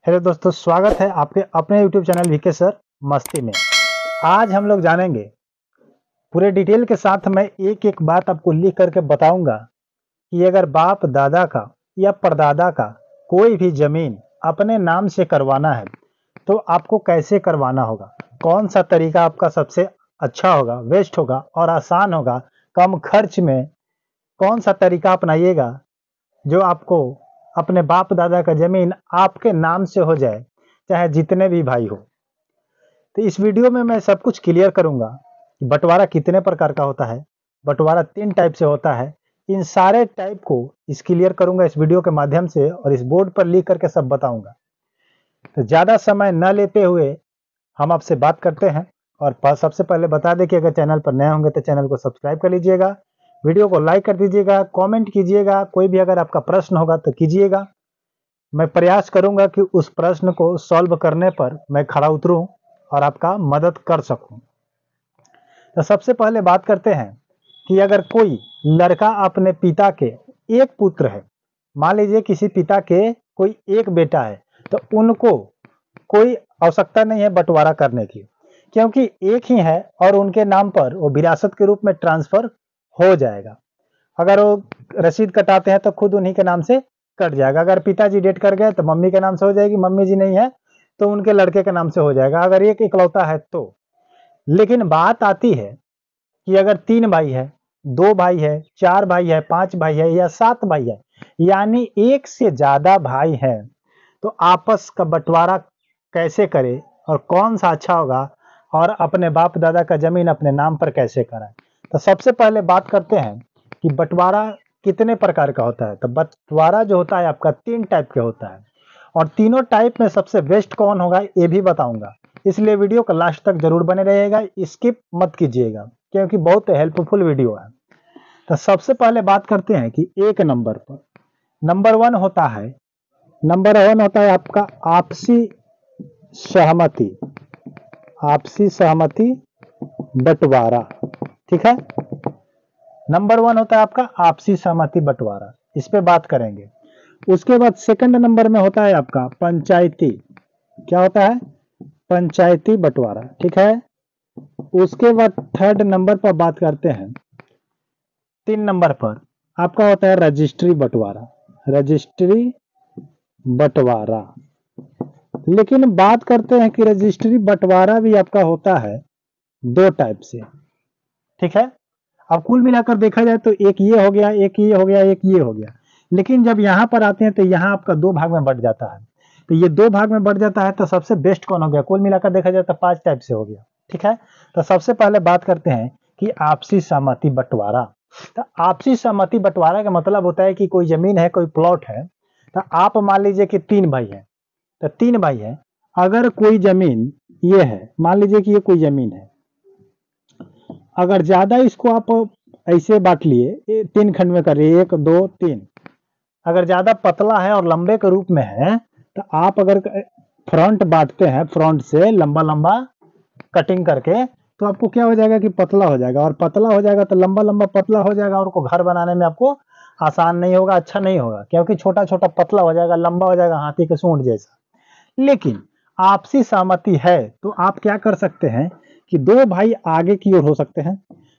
Hello दोस्तों, स्वागत है आपके अपने YouTube चैनल वीके सर मस्ती में। आज हम लोग जानेंगे पूरे डिटेल के साथ। मैं एक एक बात आपको लिख करके बताऊंगा कि अगर बाप दादा का या परदादा का कोई भी जमीन अपने नाम से करवाना है तो आपको कैसे करवाना होगा, कौन सा तरीका आपका सबसे अच्छा होगा, बेस्ट होगा और आसान होगा, कम खर्च में कौन सा तरीका अपनाइएगा जो आपको अपने बाप दादा का जमीन आपके नाम से हो जाए, चाहे जितने भी भाई हो। तो इस वीडियो में मैं सब कुछ क्लियर करूंगा कि बंटवारा कितने प्रकार का होता है। बंटवारा 3 टाइप से होता है। इन सारे टाइप को इस क्लियर करूंगा इस वीडियो के माध्यम से और इस बोर्ड पर लिख करके सब बताऊंगा। तो ज़्यादा समय न लेते हुए हम आपसे बात करते हैं। और सबसे पहले बता दें कि अगर चैनल पर नए होंगे तो चैनल को सब्सक्राइब कर लीजिएगा, वीडियो को लाइक कर दीजिएगा, कमेंट कीजिएगा, कोई भी अगर आपका प्रश्न होगा तो कीजिएगा। मैं प्रयास करूंगा कि उस प्रश्न को सॉल्व करने पर मैं खड़ा उतरूं और आपका मदद कर सकूं। तो सबसे पहले बात करते हैं कि अगर कोई लड़का अपने पिता के एक पुत्र है, मान लीजिए किसी पिता के कोई एक बेटा है, तो उनको कोई आवश्यकता नहीं है बंटवारा करने की, क्योंकि एक ही है और उनके नाम पर वो विरासत के रूप में ट्रांसफर हो जाएगा। अगर वो रसीद कटाते हैं तो खुद उन्हीं के नाम से कट जाएगा। अगर पिताजी डेट कर गए तो मम्मी के नाम से हो जाएगी, मम्मी जी नहीं है तो उनके लड़के के नाम से हो जाएगा, अगर एक इकलौता है तो। लेकिन बात आती है कि अगर 3 भाई है, 2 भाई है, 4 भाई है, 5 भाई है या 7 भाई है, यानी एक से ज्यादा भाई है, तो आपस का बंटवारा कैसे करें और कौन सा अच्छा होगा और अपने बाप दादा का जमीन अपने नाम पर कैसे कराएं। तो सबसे पहले बात करते हैं कि बंटवारा कितने प्रकार का होता है। तो बंटवारा जो होता है आपका 3 टाइप के होता है और तीनों टाइप में सबसे बेस्ट कौन होगा ये भी बताऊंगा, इसलिए वीडियो का लास्ट तक जरूर बने रहिएगा, स्किप मत कीजिएगा क्योंकि बहुत हेल्पफुल वीडियो है। तो सबसे पहले बात करते हैं कि एक नंबर पर नंबर 1 होता है, नंबर 1 होता है आपका आपसी सहमति, आपसी सहमति बंटवारा। ठीक है, नंबर 1 होता है आपका आपसी सहमति बंटवारा, इस पे बात करेंगे। उसके बाद सेकंड नंबर में होता है आपका पंचायती, क्या होता है, पंचायती बंटवारा। ठीक है, उसके बाद थर्ड नंबर पर बात करते हैं, 3 नंबर पर आपका होता है रजिस्ट्री बंटवारा, रजिस्ट्री बंटवारा। लेकिन बात करते हैं कि रजिस्ट्री बंटवारा भी आपका होता है 2 टाइप से। ठीक है, अब कुल मिलाकर देखा जाए तो एक ये हो गया, एक ये हो गया, एक ये हो गया। लेकिन जब यहां पर आते हैं तो यहां आपका 2 भाग में बंट जाता है। तो ये 2 भाग में बढ़ जाता है तो सबसे बेस्ट कौन हो गया, कुल मिलाकर देखा जाए तो 5 टाइप से हो गया। ठीक है, तो सबसे पहले बात करते हैं कि आपसी सहमति बंटवारा। तो आपसी सहमति बंटवारा का मतलब होता है कि कोई जमीन है, कोई प्लॉट है, तो आप मान लीजिए कि 3 भाई है, तो 3 भाई है, अगर कोई जमीन ये है, मान लीजिए कि ये कोई जमीन है, अगर ज्यादा इसको आप ऐसे बांट लिए, 3 खंड में कर रही 1 2 3, अगर ज्यादा पतला है और लंबे के रूप में है तो आप अगर फ्रंट बांटते हैं, फ्रंट से लंबा लंबा कटिंग करके, तो आपको क्या हो जाएगा कि पतला हो जाएगा, और पतला हो जाएगा तो लंबा लंबा पतला हो जाएगा और को घर बनाने में आपको आसान नहीं होगा, अच्छा नहीं होगा, क्योंकि छोटा छोटा पतला हो जाएगा, लंबा हो जाएगा हाथी के सूंड जैसा। लेकिन आपसी सहमति है तो आप क्या कर सकते हैं कि 2 भाई आगे की ओर हो सकते हैं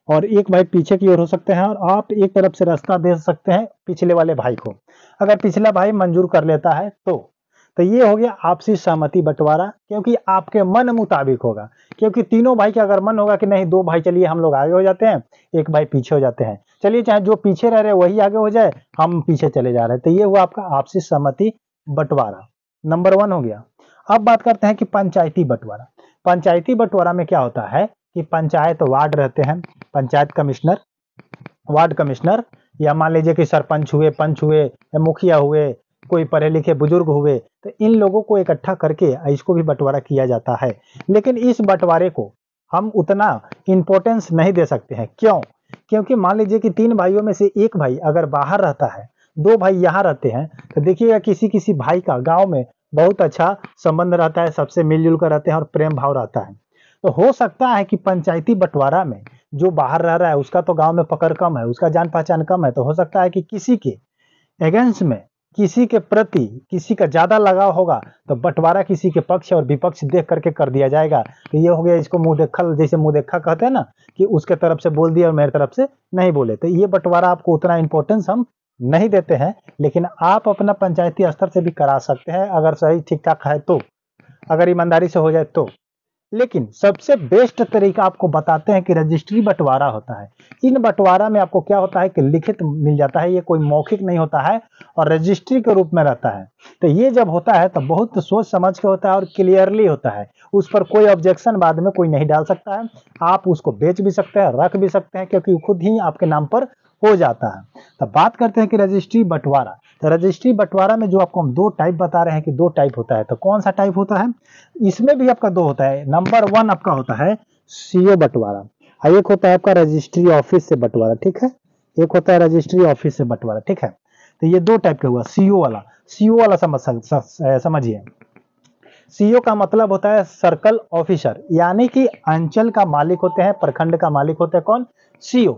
और एक भाई पीछे की ओर हो सकते हैं, और आप एक तरफ से रास्ता दे सकते हैं पिछले वाले भाई को, अगर पिछला भाई मंजूर कर लेता है तो ये हो गया आपसी सहमति बंटवारा, क्योंकि आपके मन मुताबिक होगा। क्योंकि तीनों भाई का अगर मन होगा कि नहीं 2 भाई चलिए हम लोग आगे हो जाते हैं, एक भाई पीछे हो जाते हैं, चलिए चाहे जो पीछे रह रहे वही आगे हो जाए, हम पीछे चले जा रहे हैं, तो ये हुआ आपका आपसी सहमति बंटवारा, नंबर 1 हो गया। अब बात करते हैं कि पंचायती बंटवारा। पंचायती बंटवारा में क्या होता है कि पंचायत वार्ड रहते हैं, पंचायत कमिश्नर, वार्ड कमिश्नर, या मान लीजिए कि सरपंच हुए, पंच हुए या मुखिया हुए, कोई पढ़े लिखे बुजुर्ग हुए, तो इन लोगों को इकट्ठा करके इसको भी बंटवारा किया जाता है। लेकिन इस बंटवारे को हम उतना इंपॉर्टेंस नहीं दे सकते हैं, क्यों, क्योंकि मान लीजिए कि 3 भाइयों में से एक भाई अगर बाहर रहता है, 2 भाई यहाँ रहते हैं, तो देखिएगा किसी किसी भाई का गांव में बहुत अच्छा संबंध रहता है, सबसे मिलजुल कर रहते हैं और प्रेम भाव रहता है। तो हो सकता है कि पंचायती बंटवारा में जो बाहर रह रहा है उसका तो गांव में पकड़ कम है, उसका जान पहचान कम है, तो हो सकता है कि किसी के अगेंस्ट में किसी के प्रति किसी का ज्यादा लगाव होगा तो बंटवारा किसी के पक्ष और विपक्ष देख करके कर दिया जाएगा। तो ये हो गया, इसको मुंह देखा, जैसे मुंह देखा कहते हैं ना, कि उसके तरफ से बोल दिया और मेरे तरफ से नहीं बोले। तो ये बंटवारा आपको उतना इंपॉर्टेंस हम नहीं देते हैं, लेकिन आप अपना पंचायती स्तर से भी करा सकते हैं अगर सही ठीक ठाक है तो, अगर ईमानदारी से हो जाए तो। लेकिन सबसे बेस्ट तरीका आपको बताते हैं कि रजिस्ट्री बंटवारा होता है। इन बंटवारा में आपको क्या होता है कि लिखित मिल जाता है, ये कोई मौखिक नहीं होता है और रजिस्ट्री के रूप में रहता है। तो ये जब होता है तो बहुत सोच समझ के होता है और क्लियरली होता है, उस पर कोई ऑब्जेक्शन बाद में कोई नहीं डाल सकता है। आप उसको बेच भी सकते हैं, रख भी सकते हैं, क्योंकि खुद ही आपके नाम पर हो जाता है। तो बात करते हैं कि रजिस्ट्री बंटवारा। तो रजिस्ट्री बंटवारा में जो आपको हम दो टाइप बता रहे हैं कि दो टाइप होता है, तो कौन सा टाइप होता है? इसमें भी आपका दो होता है। नंबर 1 आपका होता है सीओ बंटवारा, और एक होता है आपका रजिस्ट्री ऑफिस से बंटवारा, ठीक है। एक होता है रजिस्ट्री ऑफिस से बंटवारा, ठीक है। तो ये दो टाइप का हुआ। सीओ वाला, सीओ वाला समझिए। सीओ का मतलब होता है सर्कल ऑफिसर, यानी कि अंचल का मालिक होते हैं, प्रखंड का मालिक होते हैं कौन? सीओ।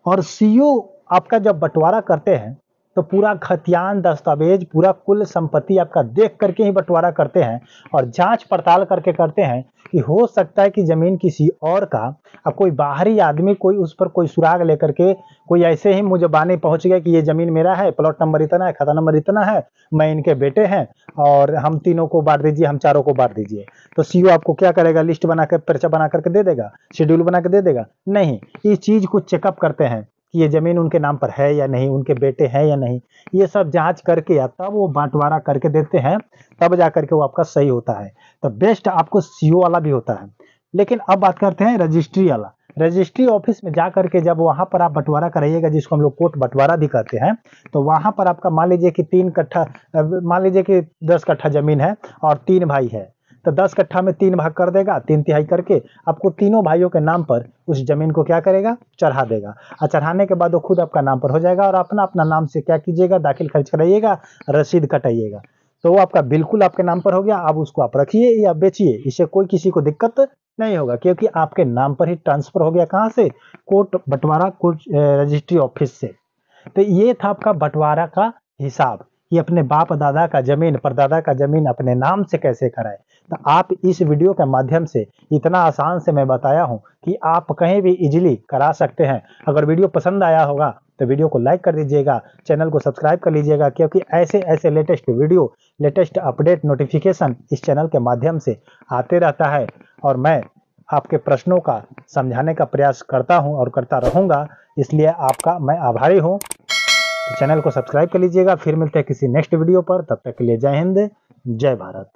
और सीओ आपका जब बंटवारा करते हैं तो पूरा खतियान दस्तावेज, पूरा कुल संपत्ति आपका देख करके ही बंटवारा करते हैं और जांच पड़ताल करके करते हैं कि हो सकता है कि जमीन किसी और का, अब कोई बाहरी आदमी कोई उस पर कोई सुराग लेकर के कोई ऐसे ही मुझे बाने पहुंच गया कि ये जमीन मेरा है, प्लॉट नंबर इतना है, खाता नंबर इतना है, मैं इनके बेटे हैं और हम तीनों को बांट दीजिए, हम चारों को बांट दीजिए। तो सीओ आपको क्या करेगा? लिस्ट बनाकर, पर्चा बना करके दे देगा, शेड्यूल बना के दे देगा? नहीं, इस चीज को चेकअप करते हैं कि ये जमीन उनके नाम पर है या नहीं, उनके बेटे हैं या नहीं, ये सब जांच करके या तब वो बंटवारा करके देते हैं, तब जा करके वो आपका सही होता है। तो बेस्ट आपको सीओ वाला भी होता है। लेकिन अब बात करते हैं रजिस्ट्री वाला। रजिस्ट्री ऑफिस में जा करके जब वहां पर आप बंटवारा कराइएगा, जिसको हम लोग कोर्ट बंटवारा भी कहते हैं, तो वहां पर आपका मान लीजिए कि 3 कट्ठा, मान लीजिए कि 10 कट्ठा जमीन है और 3 भाई है, तो 10 कट्ठा में 3 भाग कर देगा, 3 तिहाई करके आपको तीनों भाइयों के नाम पर उस जमीन को क्या करेगा? चढ़ा देगा। और चढ़ाने के बाद वो खुद आपका नाम पर हो जाएगा और अपना अपना नाम से क्या कीजिएगा? दाखिल खर्च कराइएगा, रसीद कटाइएगा, तो वो आपका बिल्कुल आपके नाम पर हो गया। अब उसको आप रखिए या बेचिए, इससे कोई किसी को दिक्कत नहीं होगा, क्योंकि आपके नाम पर ही ट्रांसफर हो गया। कहाँ से? कोर्ट बंटवारा, कोर्ट रजिस्ट्री ऑफिस से। तो ये था आपका बंटवारा का हिसाब कि अपने बाप दादा का जमीन, परदादा का जमीन अपने नाम से कैसे कराए। तो आप इस वीडियो के माध्यम से इतना आसान से मैं बताया हूं कि आप कहीं भी इजीली करा सकते हैं। अगर वीडियो पसंद आया होगा तो वीडियो को लाइक कर दीजिएगा, चैनल को सब्सक्राइब कर लीजिएगा, क्योंकि ऐसे ऐसे latest video, latest update notification इस चैनल के माध्यम से आते रहता है और मैं आपके प्रश्नों का समझाने का प्रयास करता हूं और करता रहूंगा। इसलिए आपका मैं आभारी हूं। तो चैनल को सब्सक्राइब कर लीजिएगा। फिर मिलते हैं किसी नेक्स्ट वीडियो पर, तब तक के लिए जय हिंद, जय भारत।